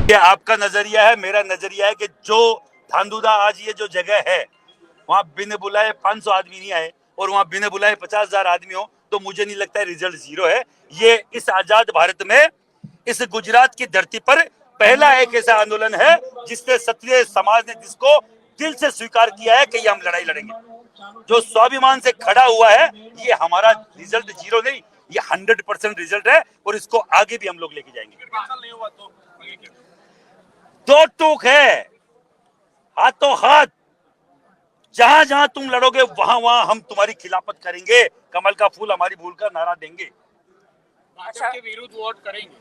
ये आपका नजरिया है, मेरा नजरिया है कि जो धांधुदा आज ये जो जगह है वहां बिना बुलाए 500 आदमी नहीं आए और वहां बिना बुलाए 50,000 आदमी हो, तो मुझे नहीं लगता है रिजल्ट जीरो है। ये इस आजाद भारत में, इस गुजरात की धरती पर पहला एक ऐसा आंदोलन है जिसने क्षत्रिय समाज ने जिसको दिल से स्वीकार किया है कि ये हम लड़ाई लड़ेंगे, जो स्वाभिमान से खड़ा हुआ है। ये हमारा रिजल्ट जीरो नहीं, ये 100% रिजल्ट है और इसको आगे भी हम लोग लेके जाएंगे। दो टूक है, हाथों हाथ, जहां जहां तुम लड़ोगे वहां वहां हम तुम्हारी खिलाफत करेंगे, कमल का फूल हमारी भूल का नारा देंगे। भाजपा के विरुद्ध वोट करेंगे,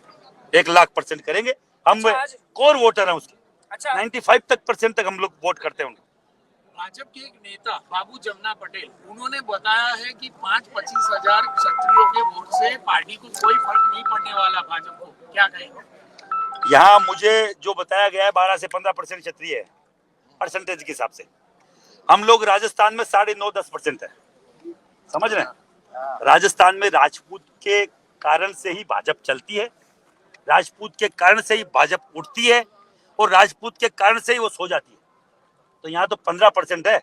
1,00,000% करेंगे। हम कोर वोटर हैं उसके। 95 तक तक हम लोग वोट करते हैं उनको। भाजपा के एक नेता बाबू जमुना पटेल, उन्होंने बताया है कि 5-25 हजार क्षत्रियों के वोट से पार्टी को कोई फर्क नहीं पड़ने वाला। भाजपा को क्या कहेंगे? यहाँ मुझे जो बताया गया है 12 से 15% क्षत्रिय है परसेंटेज के हिसाब से। हम लोग राजस्थान में 9.5-10% है, समझ रहे हैं। राजस्थान में राजपूत के कारण से ही भाजपा चलती है, राजपूत के कारण से ही भाजपा उठती है और राजपूत के कारण से ही वो सो जाती है। तो यहाँ तो 15% है।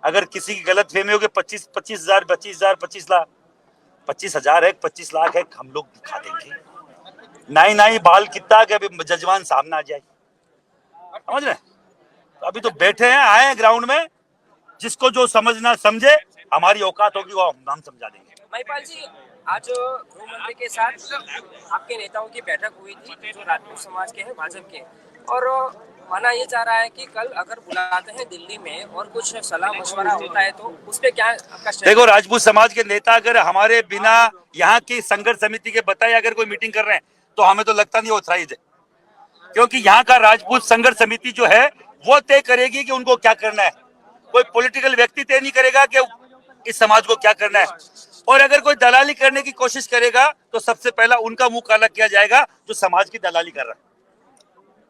अगर किसी की गलत फहमी हो कि 25 हजार 25 लाख 25,000 है, 25 लाख है, हम लोग दिखा देंगे। नहीं बाल कितना कि अभी जजमान सामने आ जाए, समझ रहे। तो अभी तो बैठे हैं, आए हैं ग्राउंड में, जिसको जो समझना समझे, हमारी औकात होगी वो हम समझा देंगे। महिपाल जी, आज गृह मंत्री के साथ आपके नेताओं की बैठक हुई थी जो राजपूत समाज के हैं, भाजपा के, और माना ये जा रहा है कि कल अगर बुलाते हैं दिल्ली में और कुछ सलाह मशवरा होता है तो उस पर क्या आपका? देखो, राजपूत समाज के नेता अगर हमारे बिना यहाँ की संघर्ष समिति के बताए अगर कोई मीटिंग कर रहे हैं तो हमें तो लगता नहीं ऑथराइज है, क्योंकि यहाँ का राजपूत संघर्ष समिति जो है वो तय करेगी कि उनको क्या करना है। कोई पॉलिटिकल व्यक्ति तय नहीं करेगा कि इस समाज को क्या करना है। और अगर कोई दलाली करने की कोशिश करेगा तो सबसे पहला उनका मुंह काला किया जाएगा जो समाज की दलाली कर रहा है।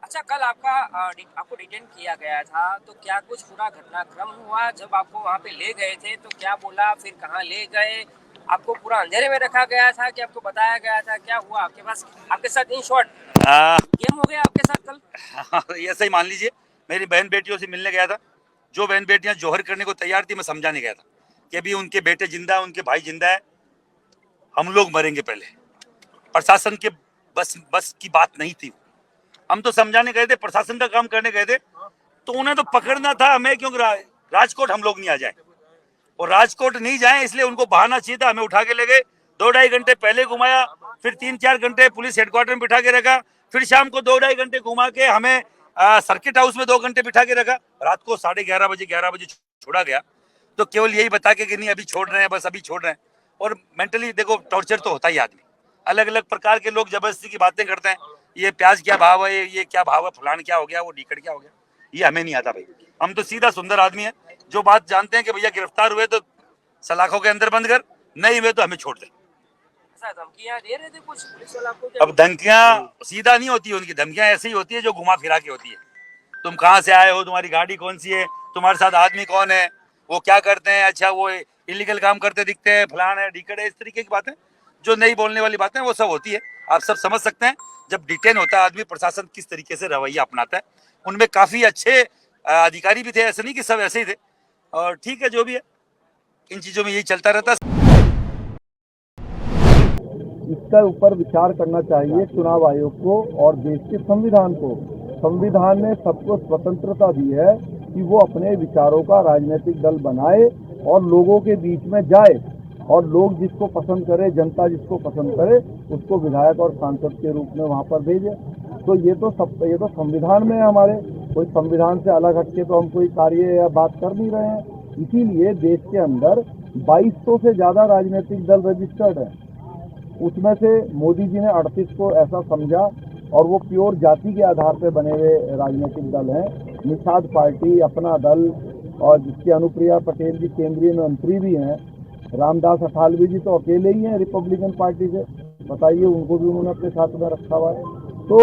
अच्छा, कल आपको डिटेन किया गया था, तो क्या कुछ पूरा घटनाक्रम हुआ? जब आपको वहाँ पे ले गए थे तो क्या बोला, फिर कहाँ ले गए? आपको पूरा अंधेरे में रखा गया था कि आपको बताया गया था? क्या हुआ आपके पास, आपके साथ? इन शॉर्ट गेम हो गया आपके साथ कल? ऐसा ही मान लीजिए। मेरी बहन बेटियों से मिलने गया था, जो बहन बेटियां जौहर करने को तैयार थी, मैं समझाने गया था कि अभी उनके बेटे जिंदा है, उनके भाई जिंदा है, हम लोग मरेंगे पहले। प्रशासन के बस की बात नहीं थी। हम तो समझाने गए थे, प्रशासन का काम करने गए थे, तो उन्हें तो पकड़ना था हमें, क्योंकि राजकोट हम लोग नहीं आ जाए, और राजकोट नहीं जाए इसलिए उनको बहाना चाहिए था। हमें उठा के ले गए, 2-2.5 घंटे पहले घुमाया, फिर 3-4 घंटे पुलिस हेडक्वार्टर में बिठा के रखा, फिर शाम को 2-2.5 घंटे घुमा के हमें सर्किट हाउस में 2 घंटे बिठा के रखा। रात को 11:30 बजे छोड़ा गया, तो केवल यही बता के कि नहीं अभी छोड़ रहे हैं, बस अभी छोड़ रहे हैं। और मेंटली देखो टॉर्चर तो होता ही आदमी, अलग अलग प्रकार के लोग जबरदस्ती की बातें करते हैं। ये प्याज क्या भाव है, ये क्या भाव है, फलान क्या हो गया, वो ढीकड़ क्या हो गया, ये हमें नहीं आता भाई। हम तो सीधा सुंदर आदमी है, जो बात जानते हैं कि भैया गिरफ्तार हुए तो सलाखों के अंदर बंद कर, नहीं हुए तो हमें छोड़ दे। धमकियां दे रहे थे कुछ पुलिस वाले आपको? अब धमकियां सीधा नहीं होती, उनकी धमकियां ऐसी ही होती है जो घुमा फिरा के होती है। तुम कहाँ से आए हो, तुम्हारी गाड़ी कौन सी है, तुम्हारे साथ आदमी कौन है, वो क्या करते हैं, अच्छा वो इलीगल काम करते दिखते हैं, फलान है, ढीकड़ है, इस तरीके की बातें जो नहीं बोलने वाली बातें वो सब होती है। आप सब समझ सकते हैं जब डिटेन होता है आदमी, प्रशासन किस तरीके से रवैया अपनाता है। उनमें काफी अच्छे अधिकारी भी थे, ऐसे नहीं कि सब ऐसे ही थे। और ठीक है, जो भी है, इन चीजों में यही चलता रहता है। इसका ऊपर विचार करना चाहिए चुनाव आयोग को और देश के संविधान को। संविधान ने सबको स्वतंत्रता दी है कि वो अपने विचारों का राजनीतिक दल बनाए और लोगों के बीच में जाए, और लोग जिसको पसंद करे, जनता जिसको पसंद करे, उसको विधायक और सांसद के रूप में वहाँ पर भेजे। तो ये तो संविधान में है हमारे, कोई संविधान से अलग हटके तो हम कोई कार्य या बात कर नहीं रहे हैं। इसीलिए देश के अंदर 2200 से ज़्यादा राजनीतिक दल रजिस्टर्ड हैं। उसमें से मोदी जी ने 38 को ऐसा समझा, और वो प्योर जाति के आधार पर बने हुए राजनीतिक दल हैं। निषाद पार्टी, अपना दल, और जिसकी अनुप्रिया पटेल जी केंद्रीय मंत्री भी हैं, रामदास अठावले जी तो अकेले ही हैं रिपब्लिकन पार्टी से, बताइए, उनको भी उन्होंने अपने साथ में रखा हुआ है। तो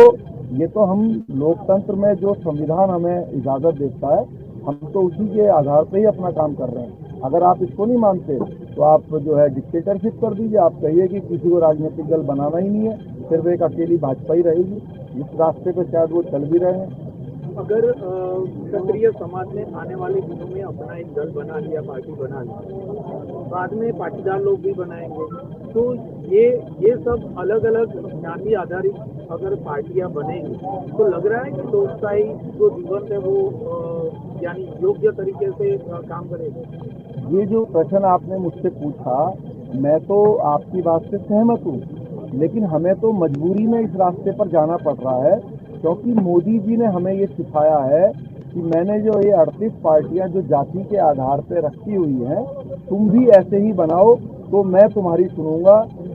ये तो हम लोकतंत्र में जो संविधान हमें इजाज़त देता है, हम तो उसी के आधार पर ही अपना काम कर रहे हैं। अगर आप इसको नहीं मानते तो आप जो है डिक्टेटरशिप कर दीजिए, आप कहिए कि किसी को राजनीतिक दल बनाना ही नहीं है, सिर्फ एक अकेली भाजपा ही रहेगी। इस रास्ते पे शायद वो चल भी रहे हैं। अगर क्षत्रिय समाज ने आने वाले दिनों में अपना एक दल बना लिया, पार्टी बना ली, बाद में पाटीदार लोग भी बनाएंगे, तो ये सब अलग अलग जाति आधारित अगर पार्टियां बनेंगी तो लग रहा है कि लोकशाही जो जीवन है वो यानी योग्य तरीके से काम करेगा। ये जो प्रश्न आपने मुझसे पूछा, मैं तो आपकी बात से सहमत हूँ, लेकिन हमें तो मजबूरी में इस रास्ते पर जाना पड़ रहा है, क्योंकि मोदी जी ने हमें ये सिखाया है कि मैंने जो ये 38 पार्टियां जो जाति के आधार पर रखी हुई हैं, तुम भी ऐसे ही बनाओ तो मैं तुम्हारी सुनूंगा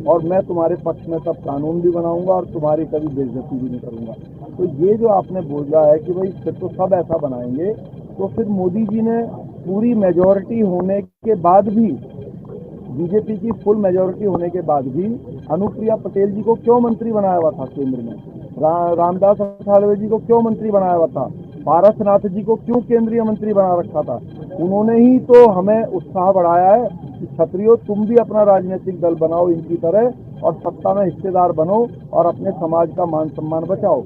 और मैं तुम्हारे पक्ष में सब कानून भी बनाऊंगा और तुम्हारी कभी बेइज्जती भी नहीं करूंगा। तो ये जो आपने बोला है कि भाई फिर तो सब ऐसा बनाएंगे, तो फिर मोदी जी ने पूरी मेजॉरिटी होने के बाद भी, बीजेपी की फुल मेजॉरिटी होने के बाद भी अनुप्रिया पटेल जी को क्यों मंत्री बनाया हुआ था केंद्र में? रामदास अठावले जी को क्यों मंत्री बनाया हुआ था? पारसनाथ जी को क्यों केंद्रीय मंत्री बना रखा था? उन्होंने ही तो हमें उत्साह बढ़ाया है कि क्षत्रियो तुम भी अपना राजनीतिक दल बनाओ इनकी तरह और सत्ता में हिस्सेदार बनो और अपने समाज का मान सम्मान बचाओ।